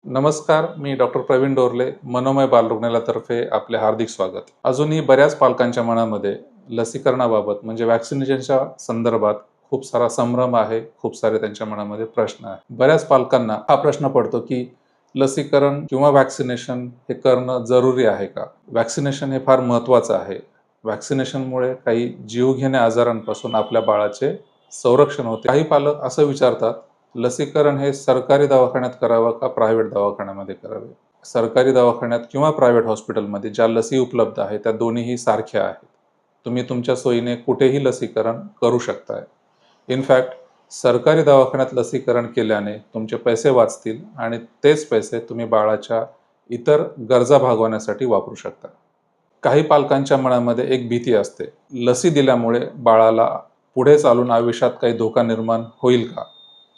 नमस्कार, मी डॉक्टर प्रवीण डोरले, मनोमय बालरुग्णालयातर्फे आपले हार्दिक स्वागत. अजूनही बऱ्याच पालकांच्या मनामध्ये लसीकरणाबाबत म्हणजे व्हॅक्सिनेशनच्या संदर्भात खूप सारा संभ्रम आहे, खूप सारे त्यांच्या मनामध्ये प्रश्न आहे. बऱ्याच पालकांना हा प्रश्न पडतो की लसीकरण किंवा व्हॅक्सिनेशन हे करणं जरुरी आहे का? व्हॅक्सिनेशन हे फार महत्त्वाचं आहे. व्हॅक्सिनेशनमुळे काही जीवघेण्या आजारांपासून आपल्या बाळाचे संरक्षण होते. काही पालक असं विचारतात, लसीकरण हे सरकारी दवाखान्यात करावं का प्रायव्हेट दवाखान्यामध्ये करावे? सरकारी दवाखान्यात किंवा प्रायव्हेट हॉस्पिटलमध्ये ज्या लसी उपलब्ध आहेत त्या दोन्हीही सारख्या आहेत. तुम्ही तुमच्या सोयीने कुठेही लसीकरण करू शकताय. इनफॅक्ट सरकारी दवाखान्यात लसीकरण केल्याने तुमचे पैसे वाचतील आणि तेच पैसे तुम्ही बाळाच्या इतर गरजा भागवण्यासाठी वापरू शकता. काही पालकांच्या मनामध्ये एक भीती असते, लसी दिल्यामुळे बाळाला पुढे चालून आयुष्यात काही धोका निर्माण होईल का?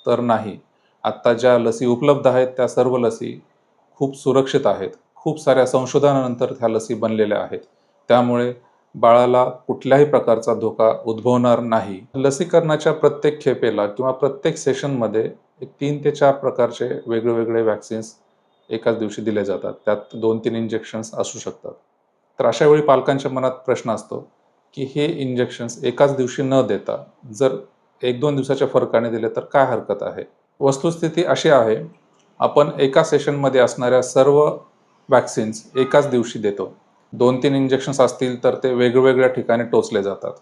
तर नाही. आत्ता ज्या लसी उपलब्ध आहेत त्या सर्व लसी खूप सुरक्षित आहेत. खूप साऱ्या संशोधनानंतर त्या लसी बनलेल्या आहेत. त्यामुळे बाळाला कुठल्याही प्रकारचा धोका उद्भवणार नाही. लसीकरणाच्या प्रत्येक खेपेला किंवा प्रत्येक सेशनमध्ये 3 ते 4 प्रकारचे वेगवेगळे व्हॅक्सिन्स एकाच दिवशी दिले जातात. त्यात 2-3 इंजेक्शन्स असू शकतात. तर अशा वेळी पालकांच्या मनात प्रश्न असतो, की हे इंजेक्शन्स एकाच दिवशी न देता जर 1-2 दिवसाच्या फरकाने दिले तर काय हरकत आहे? वस्तुस्थिती अशी आहे, आपण एका सेशनमध्ये असणाऱ्या सर्व व्हॅक्सिन्स एकाच दिवशी देतो. 2-3 इंजेक्शन्स असतील तर ते वेगवेगळ्या ठिकाणी टोचले जातात.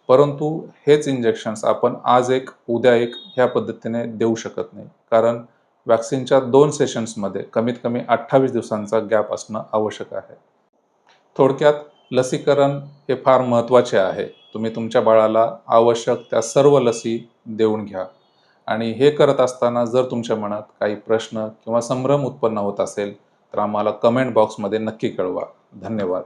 परंतु हेच इंजेक्शन्स आपण आज एक, उद्या एक ह्या पद्धतीने देऊ शकत नाही. कारण व्हॅक्सिनच्या 2 सेशन्समध्ये कमीत कमी 28 दिवसांचा गॅप असणं आवश्यक आहे. थोडक्यात लसीकरण हे फार महत्त्वाचे आहे. तुम्ही तुमच्या बाळाला आवश्यक त्या सर्व लसी देऊन घ्या. आणि हे करत असताना जर तुमच्या मनात काही प्रश्न किंवा संभ्रम उत्पन्न होत असेल, तर आम्हाला कमेंट बॉक्समध्ये नक्की कळवा. धन्यवाद.